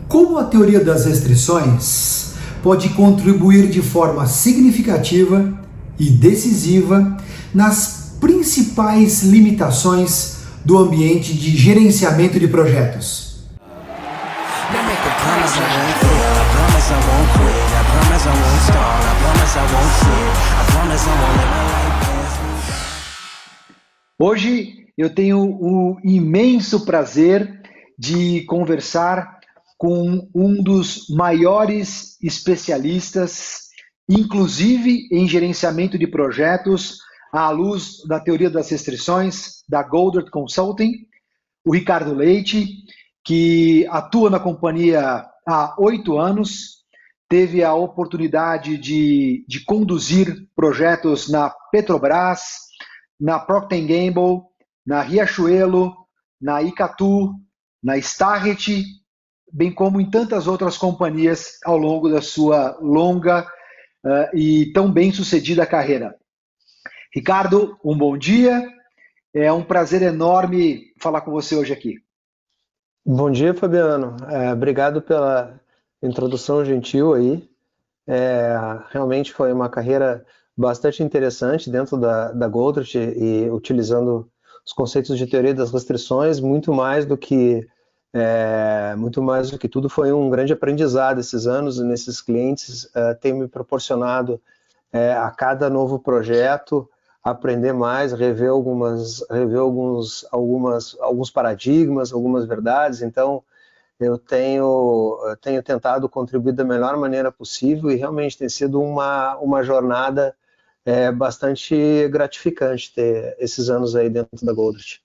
Como a teoria das restrições pode contribuir de forma significativa e decisiva nas principais limitações do ambiente de gerenciamento de projetos? Hoje eu tenho o imenso prazer de conversar com um dos maiores especialistas, inclusive em gerenciamento de projetos, à luz da teoria das restrições, da Goddard Consulting, o Ricardo Leite, que atua na companhia há 8 anos, teve a oportunidade de conduzir projetos na Petrobras, na Procter & Gamble, na Riachuelo, na Icatu, na Starrett, bem como em tantas outras companhias ao longo da sua longa e tão bem sucedida carreira. Ricardo, um bom dia, é um prazer enorme falar com você hoje aqui. Bom dia, Fabiano. Obrigado pela introdução gentil aí. Realmente foi uma carreira bastante interessante dentro da Goldrich e utilizando os conceitos de teoria das restrições, muito mais do que tudo, foi um grande aprendizado esses anos, e nesses clientes tem me proporcionado a cada novo projeto aprender mais, rever alguns paradigmas, algumas verdades. Então eu tenho tentado contribuir da melhor maneira possível e realmente tem sido uma jornada bastante gratificante ter esses anos aí dentro da Goldrich.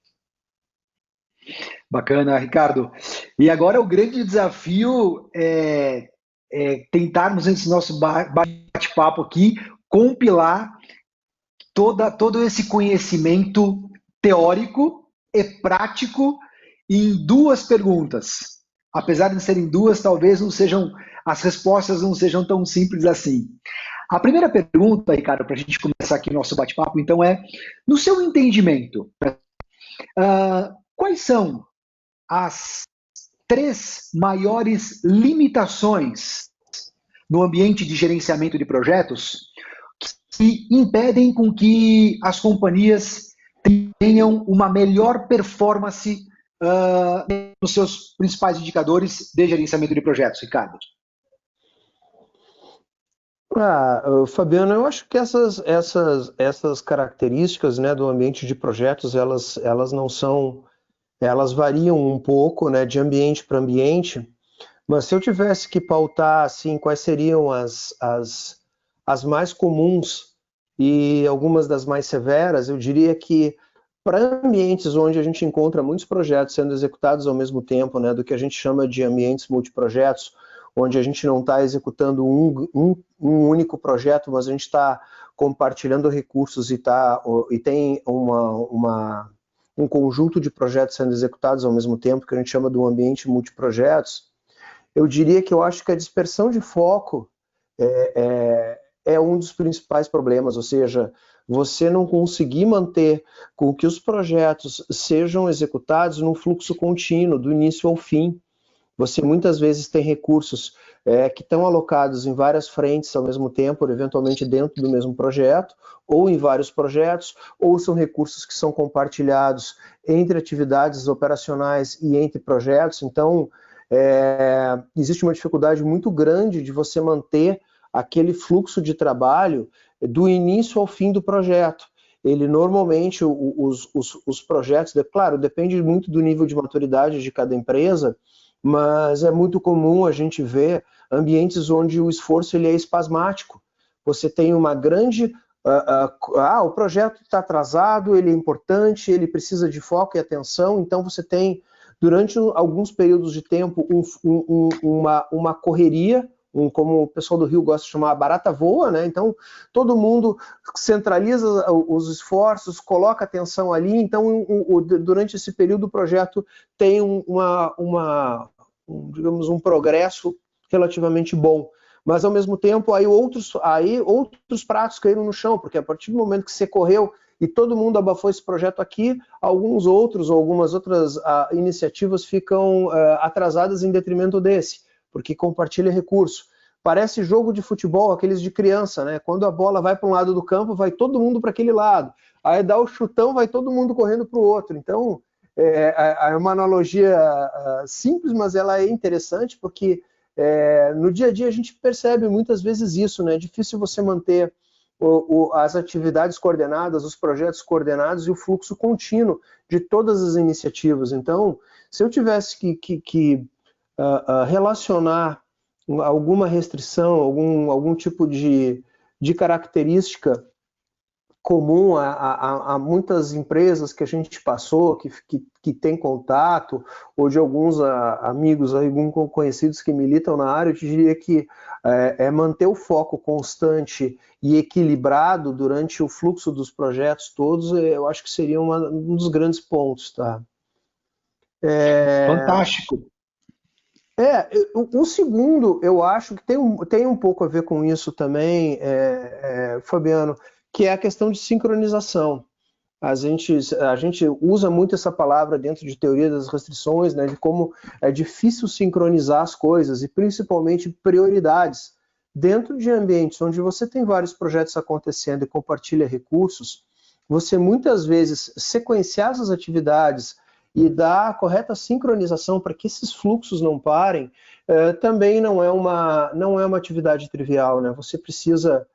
Bacana, Ricardo. E agora o grande desafio é tentarmos, nesse nosso bate-papo aqui, compilar todo esse conhecimento teórico e prático em 2 perguntas. Apesar de serem 2, talvez as respostas não sejam tão simples assim. A primeira pergunta, Ricardo, para a gente começar aqui o nosso bate-papo, então no seu entendimento, quais são as 3 maiores limitações no ambiente de gerenciamento de projetos que impedem com que as companhias tenham uma melhor performance nos seus principais indicadores de gerenciamento de projetos, Ricardo? Fabiano, eu acho que essas características, né, do ambiente de projetos, elas não são, elas variam um pouco, né, de ambiente para ambiente, mas se eu tivesse que pautar assim, quais seriam as mais comuns e algumas das mais severas, eu diria que para ambientes onde a gente encontra muitos projetos sendo executados ao mesmo tempo, né, do que a gente chama de ambientes multiprojetos, onde a gente não está executando um único projeto, mas a gente está compartilhando recursos e tem um conjunto de projetos sendo executados ao mesmo tempo, que a gente chama de um ambiente multiprojetos, eu diria que eu acho que a dispersão de foco é um dos principais problemas, ou seja, você não conseguir manter com que os projetos sejam executados num fluxo contínuo, do início ao fim. Você muitas vezes tem recursos que estão alocados em várias frentes ao mesmo tempo, eventualmente dentro do mesmo projeto, ou em vários projetos, ou são recursos que são compartilhados entre atividades operacionais e entre projetos. Então, existe uma dificuldade muito grande de você manter aquele fluxo de trabalho do início ao fim do projeto. Ele normalmente, os projetos, claro, depende muito do nível de maturidade de cada empresa, mas é muito comum a gente ver ambientes onde o esforço ele é espasmático. Você tem uma grande... o projeto está atrasado, ele é importante, ele precisa de foco e atenção, então você tem, durante alguns períodos de tempo, uma correria, como o pessoal do Rio gosta de chamar, barata voa, né? Então todo mundo centraliza os esforços, coloca atenção ali, então durante esse período o projeto tem digamos, um progresso relativamente bom, mas ao mesmo tempo aí outros pratos caíram no chão, porque a partir do momento que você correu e todo mundo abafou esse projeto aqui, algumas outras iniciativas ficam atrasadas em detrimento desse. porque compartilha recurso. Parece jogo de futebol, aqueles de criança, né? Quando a bola vai para um lado do campo, vai todo mundo para aquele lado. Aí dá o chutão, vai todo mundo correndo para o outro. Então, é uma analogia simples, mas ela é interessante, porque no dia a dia a gente percebe muitas vezes isso, né? É difícil você manter as atividades coordenadas, os projetos coordenados e o fluxo contínuo de todas as iniciativas. Então, se eu tivesse que relacionar alguma restrição, algum tipo de característica comum a muitas empresas que a gente passou, que tem contato, ou de alguns amigos, alguns conhecidos que militam na área, eu diria que manter o foco constante e equilibrado durante o fluxo dos projetos todos, eu acho que seria um dos grandes pontos, tá? Fantástico. O segundo, eu acho que tem um pouco a ver com isso também, Fabiano, que é a questão de sincronização. A gente usa muito essa palavra dentro de teoria das restrições, né, de como é difícil sincronizar as coisas, e principalmente prioridades. Dentro de ambientes onde você tem vários projetos acontecendo e compartilha recursos, você muitas vezes sequenciar essas atividades e dar a correta sincronização para que esses fluxos não parem, também não é uma atividade trivial, né? Você precisa,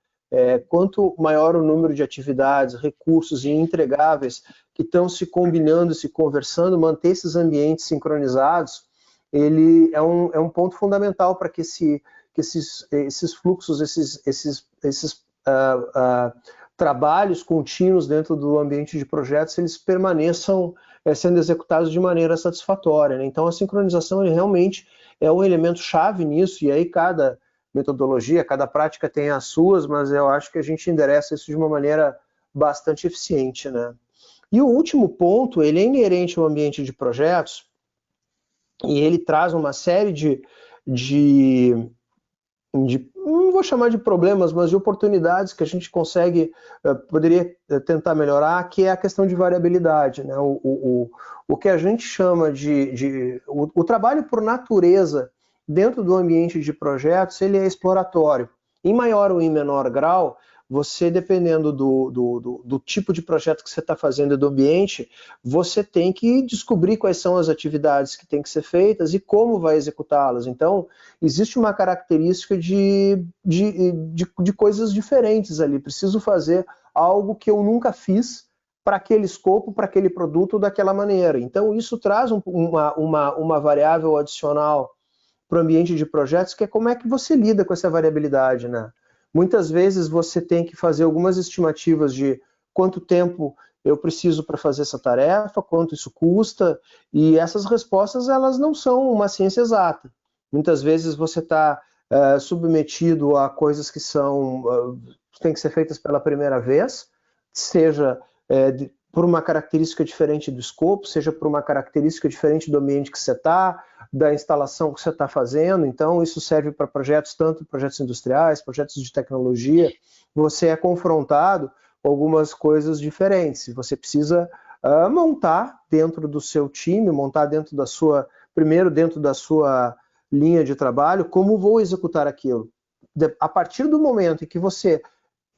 quanto maior o número de atividades, recursos e entregáveis que estão se combinando, se conversando, manter esses ambientes sincronizados, ele é um ponto fundamental para que esses fluxos, esses trabalhos contínuos dentro do ambiente de projetos, eles permaneçam sendo executados de maneira satisfatória, né? Então a sincronização realmente é um elemento chave nisso, e aí cada metodologia, cada prática tem as suas, mas eu acho que a gente endereça isso de uma maneira bastante eficiente, né? E o último ponto, ele é inerente ao ambiente de projetos, e ele traz uma série não vou chamar de problemas, mas de oportunidades que a gente poderia tentar melhorar, que é a questão de variabilidade, né? O que a gente chama o trabalho por natureza dentro do ambiente de projetos, ele é exploratório. Em maior ou em menor grau, você, dependendo do tipo de projeto que você está fazendo e do ambiente, você tem que descobrir quais são as atividades que têm que ser feitas e como vai executá-las. Então, existe uma característica de coisas diferentes ali. Preciso fazer algo que eu nunca fiz para aquele escopo, para aquele produto daquela maneira. Então, isso traz uma variável adicional para o ambiente de projetos, que é como é que você lida com essa variabilidade, né? Muitas vezes você tem que fazer algumas estimativas de quanto tempo eu preciso para fazer essa tarefa, quanto isso custa, e essas respostas elas não são uma ciência exata. Muitas vezes você está submetido a coisas que têm que ser feitas pela primeira vez, seja por uma característica diferente do escopo, seja por uma característica diferente do ambiente que você está, da instalação que você está fazendo. Então, isso serve para projetos, tanto projetos industriais, projetos de tecnologia. Você é confrontado com algumas coisas diferentes. Você precisa montar dentro do seu time, montar primeiro dentro da sua linha de trabalho, como vou executar aquilo. A partir do momento em que você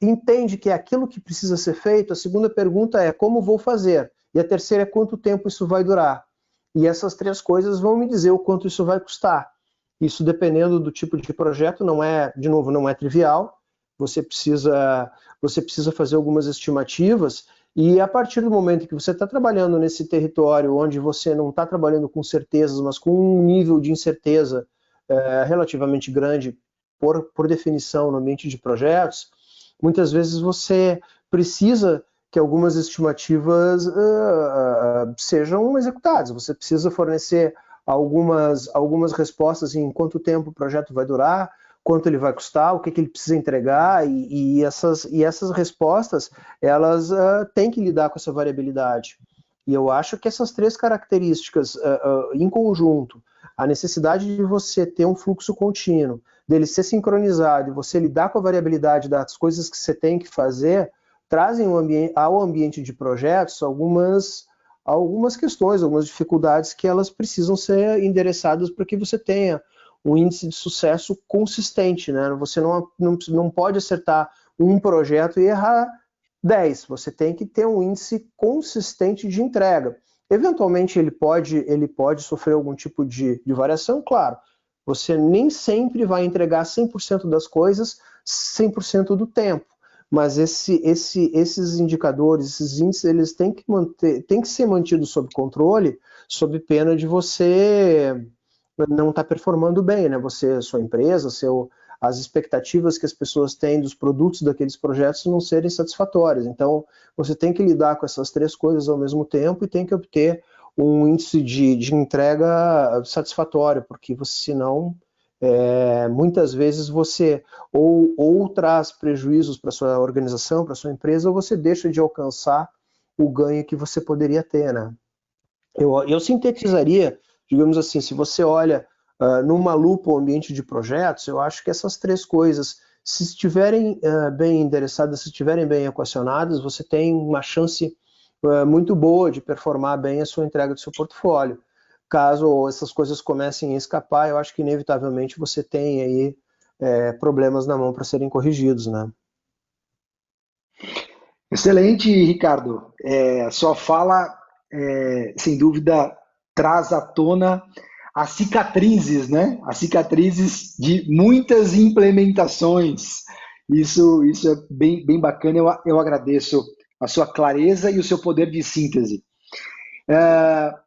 entende que é aquilo que precisa ser feito, a segunda pergunta é como vou fazer, e a terceira é quanto tempo isso vai durar. E essas três coisas vão me dizer o quanto isso vai custar. Isso, dependendo do tipo de projeto, não é trivial. Você precisa fazer algumas estimativas, e a partir do momento que você está trabalhando nesse território onde você não está trabalhando com certezas, mas com um nível de incerteza relativamente grande, por definição, no ambiente de projetos, muitas vezes você precisa que algumas estimativas sejam executadas. Você precisa fornecer algumas respostas em quanto tempo o projeto vai durar, quanto ele vai custar, o que ele precisa entregar, e essas respostas, elas têm que lidar com essa variabilidade. E eu acho que essas três características em conjunto, a necessidade de você ter um fluxo contínuo, dele ser sincronizado e você lidar com a variabilidade das coisas que você tem que fazer, trazem ao ambiente de projetos algumas questões, algumas dificuldades que elas precisam ser endereçadas para que você tenha um índice de sucesso consistente, né? Você não pode acertar um projeto e errar 10. Você tem que ter um índice consistente de entrega. Eventualmente ele pode sofrer algum tipo de variação, claro. Você nem sempre vai entregar 100% das coisas 100% do tempo. Mas esses indicadores, esses índices, eles têm que ser mantidos sob controle, sob pena de você não estar performando bem, né? Você, sua empresa, as expectativas que as pessoas têm dos produtos daqueles projetos não serem satisfatórias. Então, você tem que lidar com essas três coisas ao mesmo tempo e tem que obter um índice de entrega satisfatório, porque senão muitas vezes você ou traz prejuízos para sua organização, para sua empresa, ou você deixa de alcançar o ganho que você poderia ter, né? Eu sintetizaria, digamos assim, se você olha numa lupa o ambiente de projetos, eu acho que essas três coisas, se estiverem bem endereçadas, se estiverem bem equacionadas, você tem uma chance muito boa de performar bem a sua entrega do seu portfólio. Caso essas coisas comecem a escapar, eu acho que inevitavelmente você tem aí problemas na mão para serem corrigidos, né? Excelente, Ricardo. Sua fala, sem dúvida, traz à tona as cicatrizes, né? As cicatrizes de muitas implementações. Isso é bem bacana. Eu agradeço a sua clareza e o seu poder de síntese.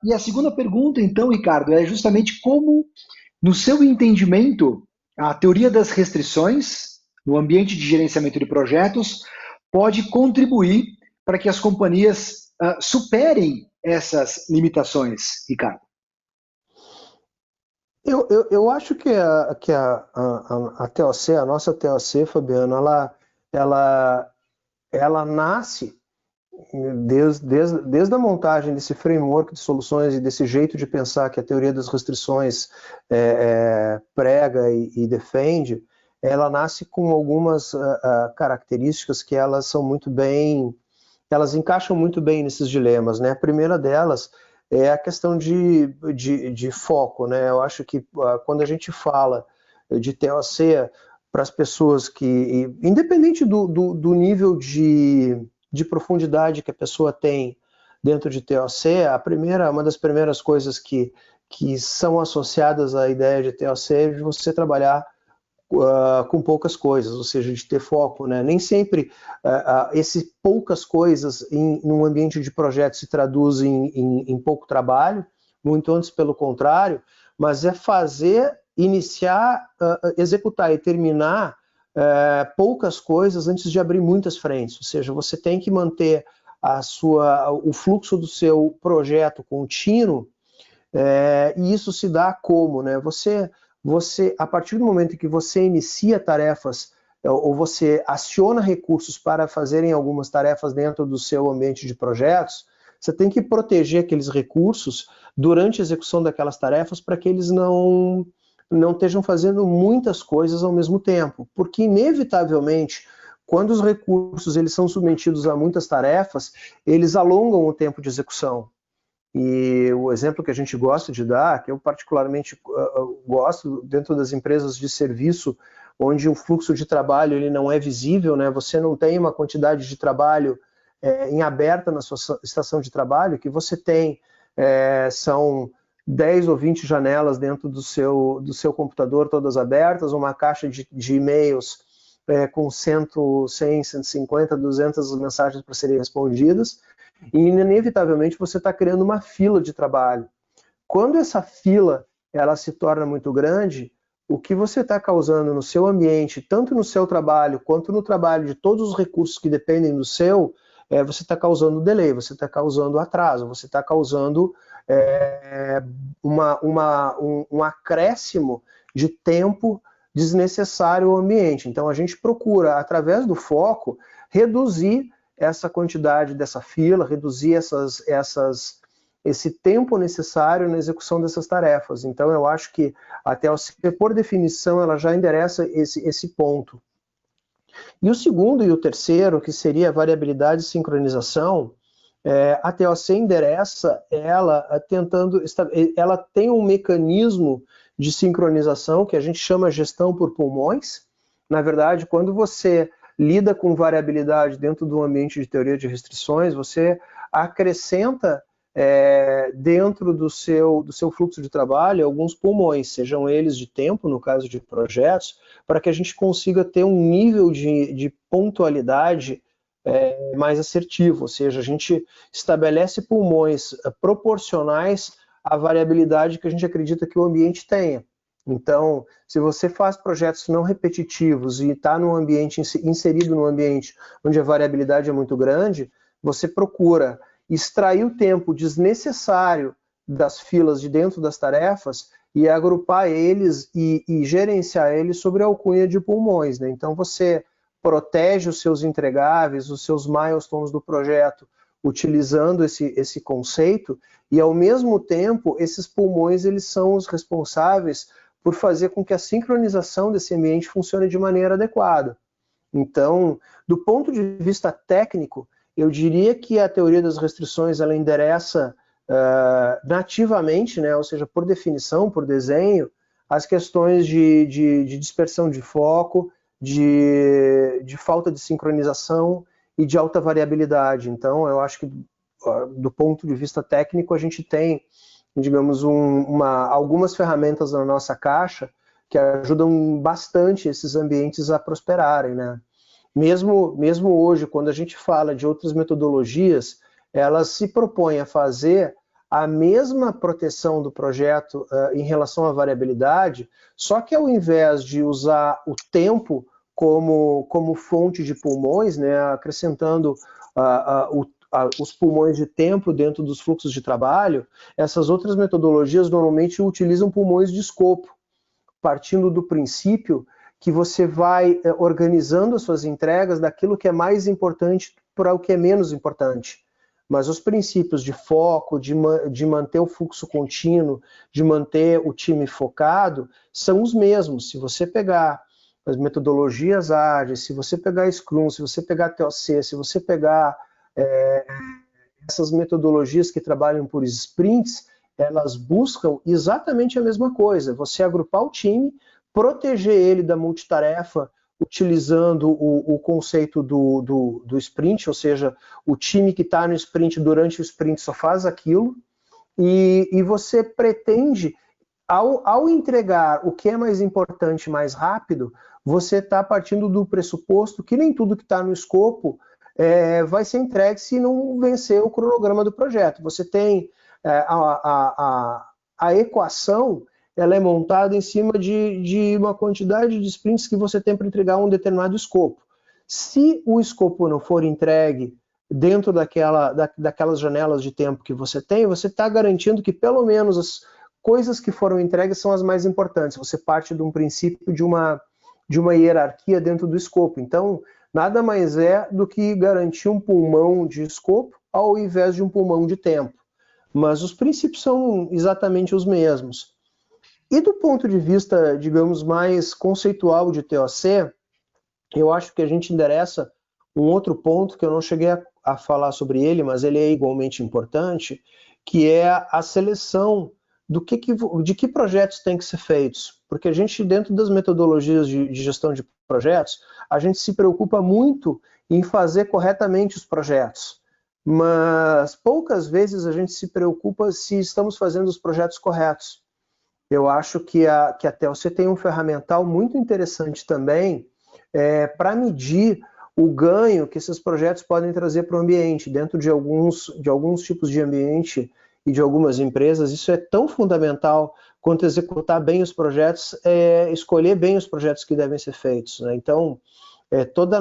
E a segunda pergunta, então, Ricardo, é justamente como, no seu entendimento, a teoria das restrições no ambiente de gerenciamento de projetos pode contribuir para que as companhias superem essas limitações, Ricardo. Eu acho que a TOC, a nossa TOC, Fabiano, ela nasce desde a montagem desse framework de soluções e desse jeito de pensar que a teoria das restrições prega e defende. Ela nasce com algumas características que elas são elas encaixam muito bem nesses dilemas, né? A primeira delas é a questão de foco, né? Eu acho que quando a gente fala de TOC para as pessoas que, independente do nível de profundidade que a pessoa tem dentro de TOC, uma das primeiras coisas que são associadas à ideia de TOC é de você trabalhar com poucas coisas, ou seja, de ter foco, né? Nem sempre esse poucas coisas num ambiente de projeto se traduz em pouco trabalho, muito antes pelo contrário, mas é iniciar, executar e terminar poucas coisas antes de abrir muitas frentes, ou seja, você tem que manter o fluxo do seu projeto contínuo, e isso se dá como, né? Você, a partir do momento em que você inicia tarefas, ou você aciona recursos para fazerem algumas tarefas dentro do seu ambiente de projetos, você tem que proteger aqueles recursos durante a execução daquelas tarefas para que eles não estejam fazendo muitas coisas ao mesmo tempo, porque inevitavelmente, quando os recursos eles são submetidos a muitas tarefas, eles alongam o tempo de execução. E o exemplo que a gente gosta de dar, que eu particularmente gosto dentro das empresas de serviço, onde o fluxo de trabalho ele não é visível, né? Você não tem uma quantidade de trabalho em aberta na sua estação de trabalho, que você tem são 10 ou 20 janelas dentro do seu computador, todas abertas, uma caixa de e-mails com 100, 150, 200 mensagens para serem respondidas, e inevitavelmente você está criando uma fila de trabalho. Quando essa fila ela se torna muito grande, o que você está causando no seu ambiente, tanto no seu trabalho, quanto no trabalho de todos os recursos que dependem do seu, você está causando delay, você está causando atraso, você está causando um acréscimo de tempo desnecessário ao ambiente. Então a gente procura, através do foco, reduzir essa quantidade dessa fila, reduzir esse tempo necessário na execução dessas tarefas. Então eu acho que a TLC, por definição, ela já endereça esse ponto. E o segundo e o terceiro, que seria a variabilidade e sincronização, a TOC endereça ela tem um mecanismo de sincronização, que a gente chama gestão por pulmões. Na verdade, quando você lida com variabilidade dentro do ambiente de teoria de restrições, você acrescenta dentro do seu fluxo de trabalho alguns pulmões, sejam eles de tempo, no caso de projetos, para que a gente consiga ter um nível de pontualidade mais assertivo, ou seja, a gente estabelece pulmões proporcionais à variabilidade que a gente acredita que o ambiente tenha. Então, se você faz projetos não repetitivos e está inserido num ambiente onde a variabilidade é muito grande, você procura extrair o tempo desnecessário das filas de dentro das tarefas e agrupar eles e gerenciar eles sobre a alcunha de pulmões, né? Então você protege os seus entregáveis, os seus milestones do projeto, utilizando esse conceito, e ao mesmo tempo esses pulmões eles são os responsáveis por fazer com que a sincronização desse ambiente funcione de maneira adequada. Então, do ponto de vista técnico, eu diria que a teoria das restrições ela endereça nativamente, né, ou seja, por definição, por desenho, as questões de dispersão de foco, de falta de sincronização e de alta variabilidade. Então, eu acho que do ponto de vista técnico, a gente tem, digamos, algumas ferramentas na nossa caixa que ajudam bastante esses ambientes a prosperarem, né? Mesmo hoje, quando a gente fala de outras metodologias, elas se propõem a fazer a mesma proteção do projeto em relação à variabilidade, só que ao invés de usar o tempo como fonte de pulmões, né, acrescentando os pulmões de tempo dentro dos fluxos de trabalho, essas outras metodologias normalmente utilizam pulmões de escopo, partindo do princípio que você vai organizando as suas entregas daquilo que é mais importante para o que é menos importante. Mas os princípios de foco, de manter o fluxo contínuo, de manter o time focado, são os mesmos. Se você pegar as metodologias ágeis, se você pegar Scrum, se você pegar TOC, se você pegar essas metodologias que trabalham por sprints, elas buscam exatamente a mesma coisa. Você agrupar o time, proteger ele da multitarefa, utilizando o conceito do sprint, ou seja, o time que está no sprint durante o sprint só faz aquilo, e você pretende, ao entregar o que é mais importante mais rápido, você está partindo do pressuposto que nem tudo que está no escopo vai ser entregue se não vencer o cronograma do projeto. Você tem a equação, ela é montada em cima de uma quantidade de sprints que você tem para entregar um determinado escopo. Se o escopo não for entregue dentro daquelas janelas de tempo que você tem, você está garantindo que pelo menos as coisas que foram entregues são as mais importantes. Você parte de um princípio de uma hierarquia dentro do escopo. Então, nada mais é do que garantir um pulmão de escopo ao invés de um pulmão de tempo. Mas os princípios são exatamente os mesmos. E do ponto de vista, digamos, mais conceitual de TOC, eu acho que a gente endereça um outro ponto que eu não cheguei a falar sobre ele, mas ele é igualmente importante, que é a seleção de que projetos têm que ser feitos. Porque a gente, dentro das metodologias de gestão de projetos, a gente se preocupa muito em fazer corretamente os projetos. Mas poucas vezes a gente se preocupa se estamos fazendo os projetos corretos. Eu acho que a TOC tem um ferramental muito interessante também para medir o ganho que esses projetos podem trazer para o ambiente. Dentro de alguns tipos de ambiente e de algumas empresas, isso é tão fundamental quanto executar bem os projetos, escolher bem os projetos que devem ser feitos, né? Então, toda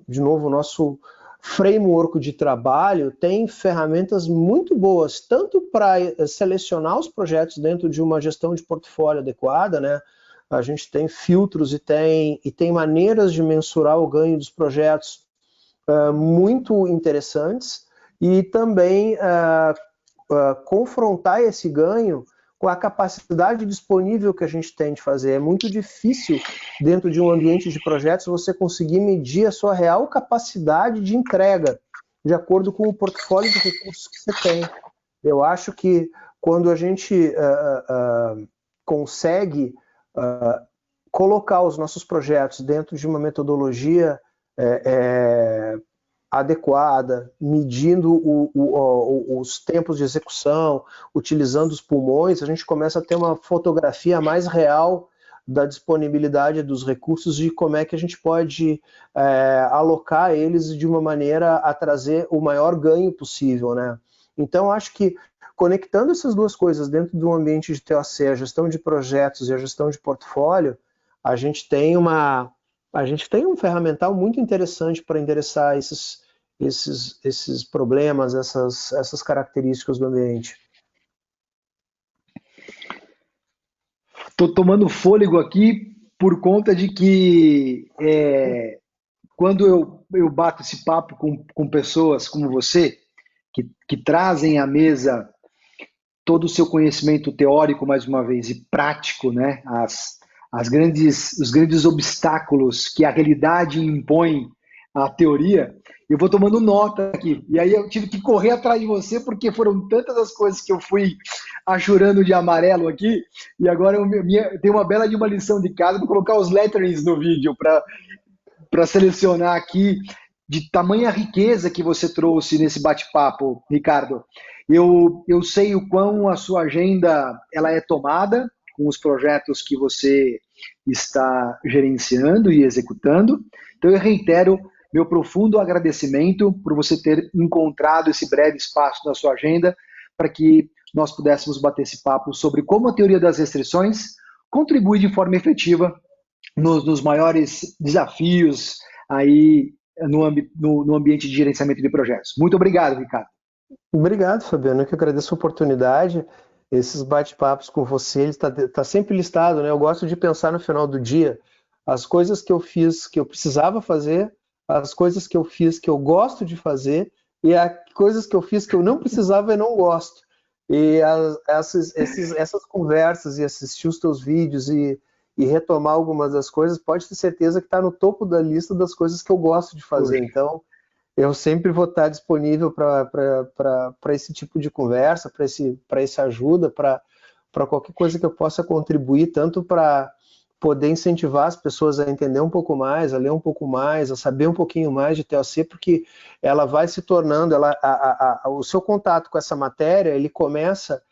de novo, o nosso framework de trabalho tem ferramentas muito boas, tanto para selecionar os projetos dentro de uma gestão de portfólio adequada, né? A gente tem filtros e tem maneiras de mensurar o ganho dos projetos muito interessantes, e também confrontar esse ganho com a capacidade disponível que a gente tem de fazer. É muito difícil, dentro de um ambiente de projetos, você conseguir medir a sua real capacidade de entrega, de acordo com o portfólio de recursos que você tem. Eu acho que quando a gente consegue colocar os nossos projetos dentro de uma metodologia adequada, medindo os tempos de execução, utilizando os pulmões, a gente começa a ter uma fotografia mais real da disponibilidade dos recursos e como é que a gente pode alocar eles de uma maneira a trazer o maior ganho possível, né? Então, acho que conectando essas duas coisas dentro do ambiente de TOC, a gestão de projetos e a gestão de portfólio, a gente tem um ferramental muito interessante para endereçar esses problemas, essas características do ambiente. Estou tomando fôlego aqui por conta de que quando eu bato esse papo com pessoas como você, que trazem à mesa todo o seu conhecimento teórico, mais uma vez, e prático, né? Os grandes obstáculos que a realidade impõe à teoria, eu vou tomando nota aqui. E aí eu tive que correr atrás de você, porque foram tantas as coisas que eu fui achurando de amarelo aqui, e agora eu tenho uma bela de uma lição de casa para colocar os letterings no vídeo, para selecionar aqui de tamanha riqueza que você trouxe nesse bate-papo, Ricardo. Eu sei o quão a sua agenda ela é tomada com os projetos que você está gerenciando e executando. Então eu reitero meu profundo agradecimento por você ter encontrado esse breve espaço na sua agenda para que nós pudéssemos bater esse papo sobre como a teoria das restrições contribui de forma efetiva nos maiores desafios aí no ambiente de gerenciamento de projetos. Muito obrigado, Ricardo. Obrigado, Fabiano. Eu que agradeço a oportunidade. Esses bate-papos com você, ele está sempre listado, né? Eu gosto de pensar no final do dia as coisas que eu fiz que eu precisava fazer, as coisas que eu fiz que eu gosto de fazer e as coisas que eu fiz que eu não precisava e não gosto. E essas conversas e assistir os teus vídeos e retomar algumas das coisas, pode ter certeza que está no topo da lista das coisas que eu gosto de fazer. Então, eu sempre vou estar disponível para esse tipo de conversa, para essa ajuda, para qualquer coisa que eu possa contribuir, tanto para poder incentivar as pessoas a entender um pouco mais, a ler um pouco mais, a saber um pouquinho mais de TOC, porque ela vai se tornando, o seu contato com essa matéria, ele começa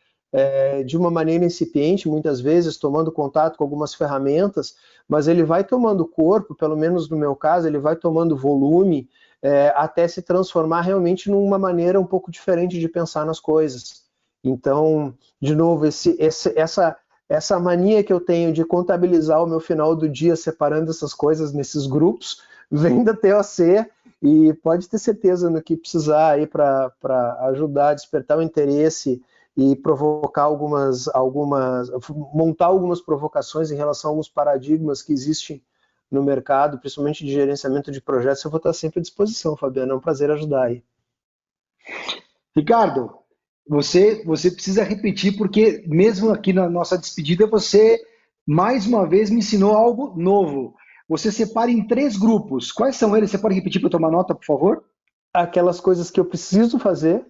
de uma maneira incipiente, muitas vezes tomando contato com algumas ferramentas, mas ele vai tomando corpo, pelo menos no meu caso, ele vai tomando volume, até se transformar realmente numa maneira um pouco diferente de pensar nas coisas. Então, de novo, essa mania que eu tenho de contabilizar o meu final do dia separando essas coisas nesses grupos, vem da TOC e pode ter certeza no que precisar aí para ajudar a despertar o interesse e provocar montar algumas provocações em relação a alguns paradigmas que existem no mercado, principalmente de gerenciamento de projetos. Eu vou estar sempre à disposição, Fabiano. É um prazer ajudar aí. Ricardo, você precisa repetir, porque mesmo aqui na nossa despedida, você mais uma vez me ensinou algo novo. Você separa em 3 grupos. Quais são eles? Você pode repetir para eu tomar nota, por favor? Aquelas coisas que eu preciso fazer,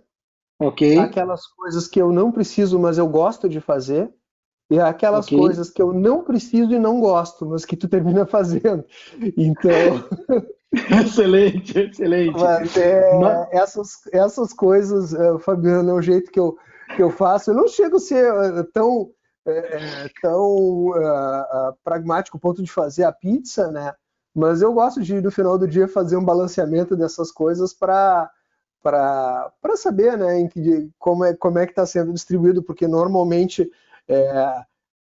ok. Aquelas coisas que eu não preciso, mas eu gosto de fazer, e aquelas ok. coisas que eu não preciso e não gosto, mas que tu termina fazendo. Então, Excelente, excelente. mas essas coisas, Fabiano, é o jeito que eu faço. Eu não chego a ser tão pragmático ao ponto de fazer a pizza, né? Mas eu gosto de, no final do dia, fazer um balanceamento dessas coisas para saber, né, como é que está sendo distribuído, porque normalmente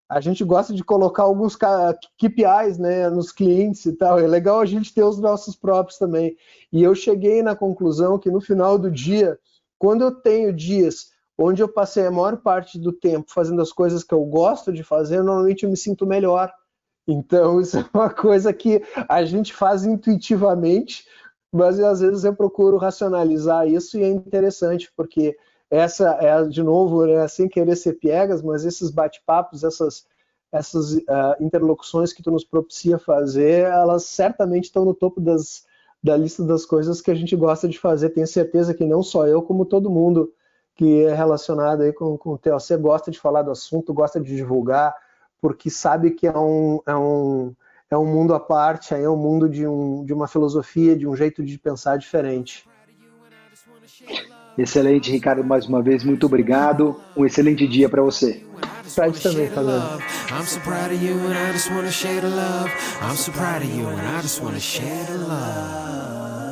a gente gosta de colocar alguns KPIs, né, nos clientes e tal. É legal a gente ter os nossos próprios também. E eu cheguei na conclusão que no final do dia, quando eu tenho dias onde eu passei a maior parte do tempo fazendo as coisas que eu gosto de fazer, normalmente eu me sinto melhor. Então, isso é uma coisa que a gente faz intuitivamente, mas às vezes eu procuro racionalizar isso e é interessante, porque essa é, de novo, né, sem querer ser piegas, mas esses bate-papos, essas interlocuções que tu nos propicia fazer, elas certamente estão no topo da lista das coisas que a gente gosta de fazer. Tenho certeza que não só eu, como todo mundo que é relacionado aí com o TLC, gosta de falar do assunto, gosta de divulgar, porque sabe que é um mundo à parte, é um mundo de uma filosofia, de um jeito de pensar diferente. Excelente, Ricardo, mais uma vez, muito obrigado. Um excelente dia para você. Pra ti também, Fabiano. I'm so proud of you and I just wanna share the love. I'm so proud of you and I just wanna share the love.